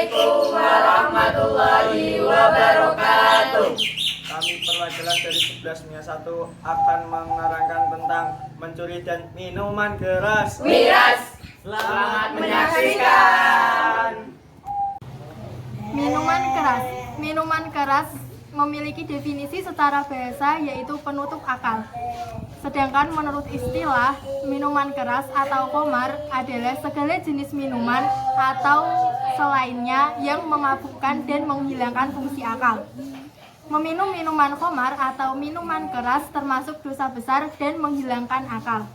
Assalamualaikum warahmatullahi wabarakatuh. Kami perwakilan dari 11-1 akan menerangkan tentang mencuri dan minuman keras. Miras, Selamat menyaksikan. Minuman keras memiliki definisi secara bahasa yaitu penutup akal. Sedangkan menurut istilah, minuman keras atau khamar adalah segala jenis minuman atau selainnya yang memabukkan dan menghilangkan fungsi akal. Meminum minuman khamar atau minuman keras termasuk dosa besar dan menghilangkan akal.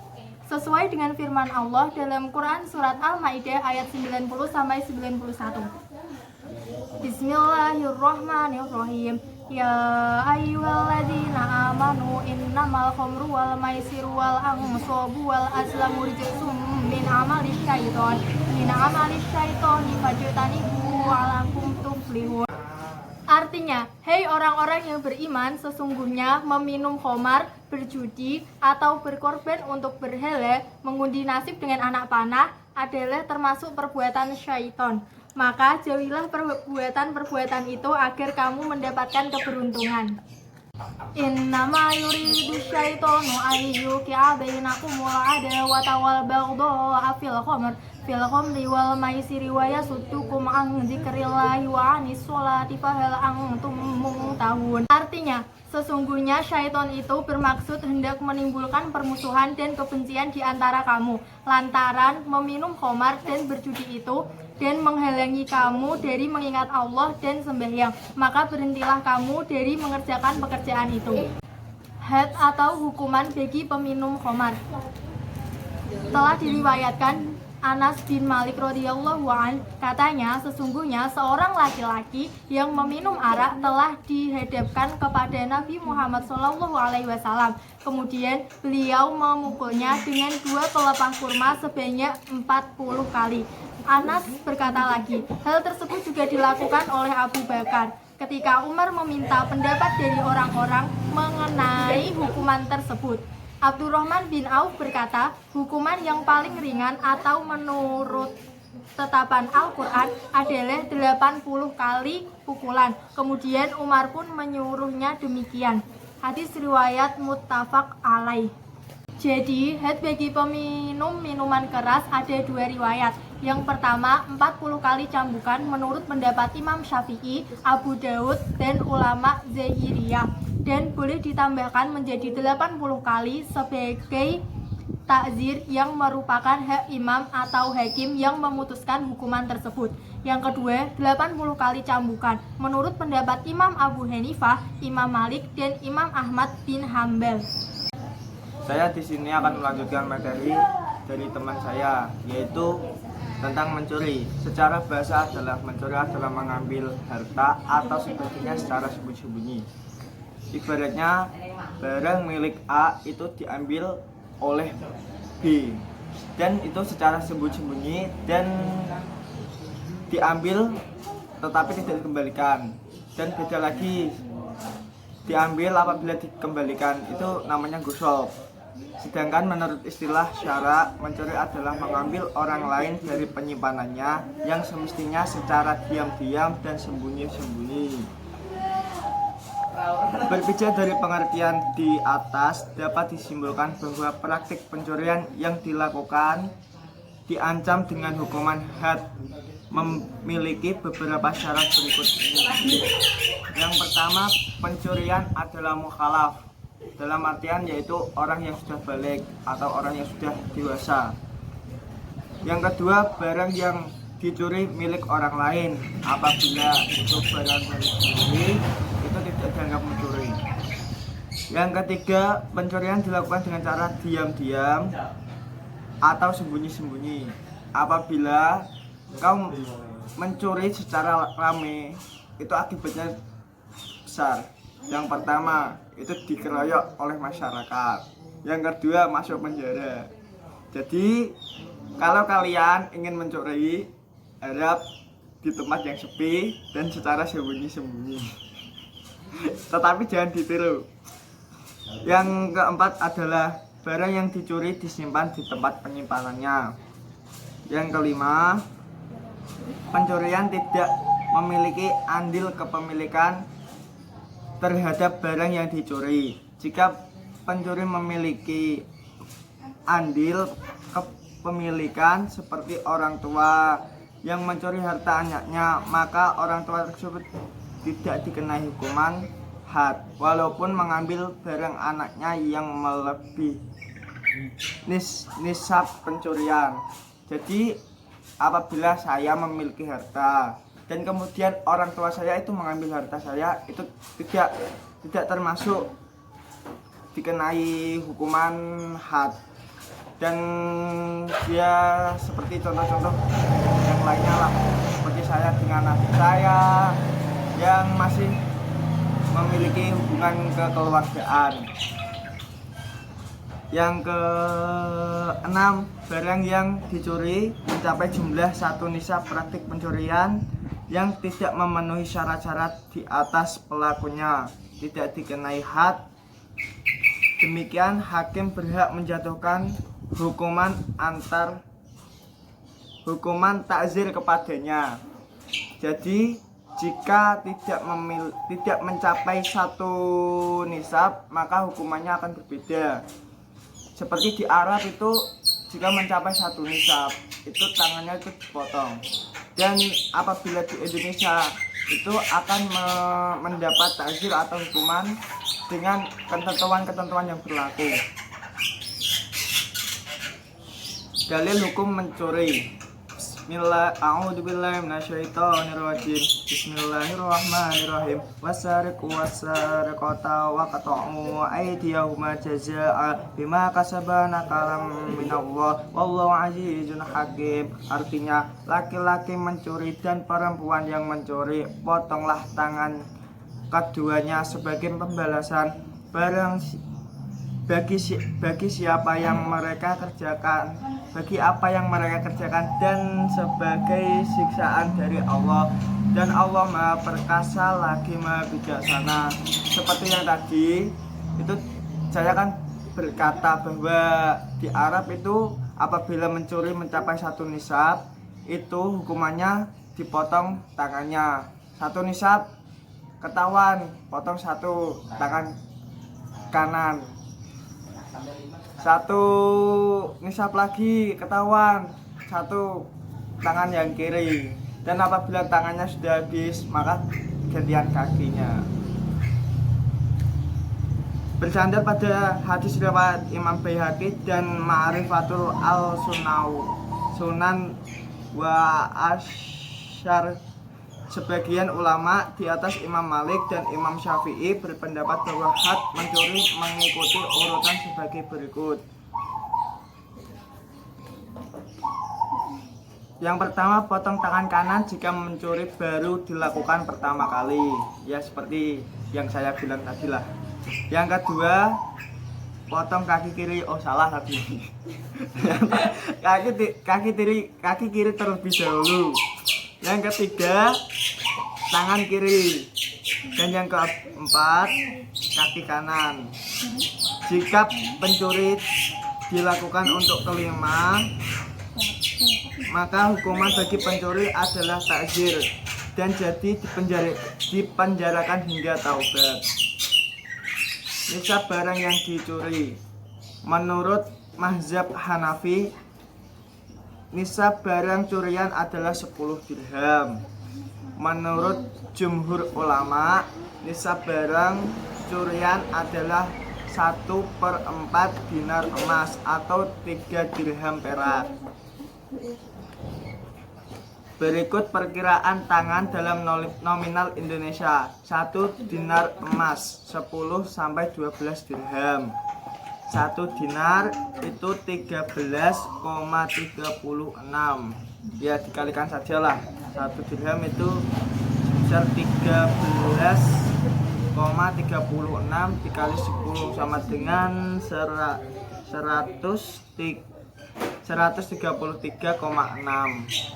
Sesuai dengan firman Allah dalam Quran surat Al-Maidah ayat 90-91. Bismillahirrahmanirrahim. Ya ayyuhalladzina amanu innamal khamru wal maisiru wal ansabu wal azlamu rijsum min amalis syaitani fajtanibuhu la'allakum tuflihun. Artinya, hei orang-orang yang beriman, sesungguhnya meminum khamar, berjudi, atau berkorban untuk berhala, mengundi nasib dengan anak panah adalah termasuk perbuatan syaitan. Maka jauhilah perbuatan-perbuatan itu agar kamu mendapatkan keberuntungan. Innama yuridu syaitanu ayyuqi'a bainakumul adawata wal baghdha'a fil khamri wal maisiri wa yasuddukum an dzikrillahi wa anis sholati fahal antum muntahun. Artinya, sesungguhnya syaitan itu bermaksud hendak menimbulkan permusuhan dan kebencian di antara kamu lantaran meminum khamar dan berjudi itu dan menghalangi kamu dari mengingat Allah dan sembahyang, maka berhentilah kamu dari mengerjakan pekerjaan itu. Had atau hukuman bagi peminum khamar. Telah diriwayatkan Anas bin Malik radhiyallahu an, katanya sesungguhnya seorang laki-laki yang meminum arak telah dihadapkan kepada Nabi Muhammad SAW. Kemudian beliau memukulnya dengan 2 pelepah kurma sebanyak 40 kali. Anas berkata lagi, hal tersebut juga dilakukan oleh Abu Bakar ketika Umar meminta pendapat dari orang-orang mengenai hukuman tersebut. Abdurrahman bin Auf berkata, hukuman yang paling ringan atau menurut tetapan Al-Quran adalah 80 kali pukulan. Kemudian Umar pun menyuruhnya demikian. Hadis riwayat muttafaq alaih. Jadi, had bagi peminum minuman keras ada 2 riwayat. Yang pertama, 40 kali cambukan menurut pendapat Imam Syafi'i, Abu Daud, dan ulama Zahiriyah. Dan boleh ditambahkan menjadi 80 kali sebagai takzir yang merupakan hak imam atau hakim yang memutuskan hukuman tersebut. Yang kedua, 80 kali cambukan menurut pendapat Imam Abu Hanifah, Imam Malik, dan Imam Ahmad bin Hambal. Saya di sini akan melanjutkan materi dari teman saya, yaitu tentang mencuri. Secara bahasa mencuri adalah mengambil harta atau sebagainya secara sembunyi-sembunyi. Ibaratnya barang milik A itu diambil oleh B dan itu secara sembunyi-sembunyi dan diambil tetapi tidak dikembalikan. Dan beda lagi, diambil apabila dikembalikan itu namanya gosok. Sedangkan menurut istilah syara, mencuri adalah mengambil orang lain dari penyimpanannya yang semestinya secara diam-diam dan sembunyi-sembunyi. Berbicara dari pengertian di atas, dapat disimpulkan bahwa praktik pencurian yang dilakukan diancam dengan hukuman had memiliki beberapa syarat berikut ini. Yang pertama, pencurian adalah mukhalaf, dalam artian yaitu orang yang sudah balik atau orang yang sudah dewasa. Yang kedua, barang yang dicuri milik orang lain. Apabila itu barang milik sendiri, itu tidak dianggap mencuri. Yang ketiga, pencurian dilakukan dengan cara diam-diam atau sembunyi-sembunyi. Apabila kau mencuri secara rame, itu akibatnya besar. Yang pertama, itu dikeroyok oleh masyarakat. Yang kedua, masuk penjara. Jadi, kalau kalian ingin mencuri, harap di tempat yang sepi dan secara sembunyi-sembunyi. Tetapi jangan ditiru. Yang keempat adalah barang yang dicuri disimpan di tempat penyimpanannya. Yang kelima, pencurian tidak memiliki andil kepemilikan terhadap barang yang dicuri. Jika pencuri memiliki andil kepemilikan seperti orang tua yang mencuri harta anaknya, maka orang tua tersebut tidak dikenai hukuman had walaupun mengambil barang anaknya yang melebihi nisab pencurian. Jadi apabila saya memiliki harta dan kemudian orang tua saya itu mengambil harta saya, itu tidak termasuk dikenai hukuman had. Dan dia seperti contoh-contoh yang lainnya lah, seperti saya dengan adik saya yang masih memiliki hubungan kekeluargaan. Yang keenam, barang yang dicuri mencapai jumlah 1 nisab praktik pencurian yang tidak memenuhi syarat-syarat di atas pelakunya, tidak dikenai had. Demikian hakim berhak menjatuhkan hukuman takzir kepadanya. Jadi jika tidak mencapai 1 nisab, maka hukumannya akan berbeda. Seperti di Arab itu, jika mencapai 1 nisab itu tangannya itu dipotong. Dan apabila di Indonesia itu akan mendapat takzir atau hukuman dengan ketentuan-ketentuan yang berlaku. Dalil hukum mencuri. Bismillahirrahmanirrahim. Wasariqu wasariqata waqta'u aydiyahuma jazaa'a bima kasaba nakalam minallah wallahu azizun hakim. Artinya, laki-laki mencuri dan perempuan yang mencuri, potonglah tangan keduanya sebagai pembalasan bagi siapa yang mereka kerjakan, bagi apa yang mereka kerjakan, dan sebagai siksaan dari Allah. Dan Allah Maha Perkasa lagi Maha Bijaksana. Seperti yang tadi itu saya kan berkata bahwa di Arab itu apabila mencuri mencapai 1 nisab, itu hukumannya dipotong tangannya. 1 nisab ketahuan, potong 1 tangan kanan. 1 nisab lagi ketahuan, 1 tangan yang kiri. Dan apabila tangannya sudah habis, maka gantian kakinya. Bersandar pada hadis riwayat Imam Baihaqi dan Ma'rifatul Sunan wa Asyar, sebagian ulama di atas Imam Malik dan Imam Syafi'i berpendapat bahwa had mencuri mengikuti urutan sebagai berikut. Yang pertama, potong tangan kanan jika mencuri baru dilakukan pertama kali, ya seperti yang saya bilang tadi lah. Yang kedua, potong kaki kiri. Oh, salah tadi. kaki kiri terlebih dahulu. Yang ketiga, tangan kiri. Dan yang keempat, kaki kanan. Jika pencuri dilakukan untuk kelima, maka hukuman bagi pencuri adalah takzir dan jadi dipenjarakan hingga taubat. Nisab barang yang dicuri. Menurut mazhab Hanafi, nisab barang curian adalah 10 dirham. Menurut jumhur ulama, nisab barang curian adalah 1/4 dinar emas atau 3 dirham perak. Berikut perkiraan tangan dalam nominal Indonesia. 1 dinar emas 10 sampai 12 dirham. 1 dinar itu 13,36. Ya, dikalikan sajalah. 1 dirham itu sebesar 13,36 dikali 10 sama dengan 133,6.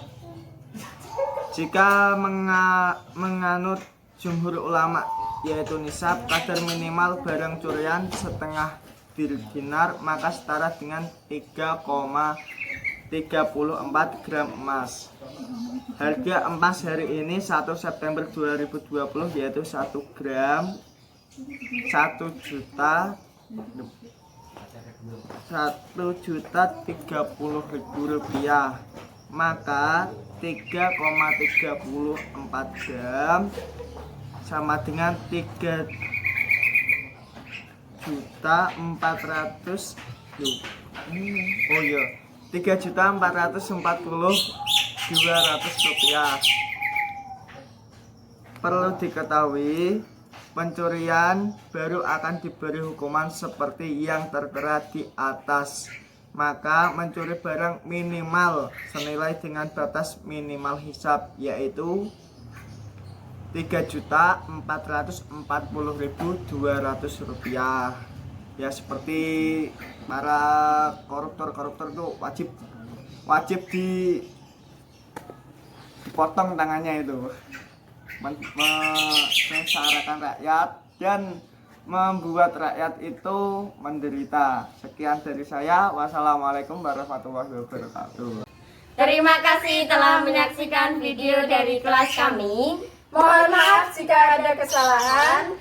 Jika menganut jumhur ulama, yaitu nisab kadar minimal barang curian setengah dinar, maka setara dengan 3,3 34 gram emas. Harga emas hari ini 1 September 2020 yaitu 1 gram 1.030.000 rupiah. Maka 3,34 gram sama dengan 3.400.000. Oh iya, 3.440.200 rupiah. Perlu diketahui, pencurian baru akan diberi hukuman seperti yang tertera di atas. Maka mencuri barang minimal senilai dengan batas minimal hisab, yaitu 3.440.200 rupiah. Ya, seperti para koruptor tuh wajib dipotong tangannya itu, mensyaratkan rakyat dan membuat rakyat itu menderita. Sekian dari saya. Wassalamualaikum warahmatullahi wabarakatuh. Terima kasih telah menyaksikan video dari kelas kami. Mohon maaf jika ada kesalahan.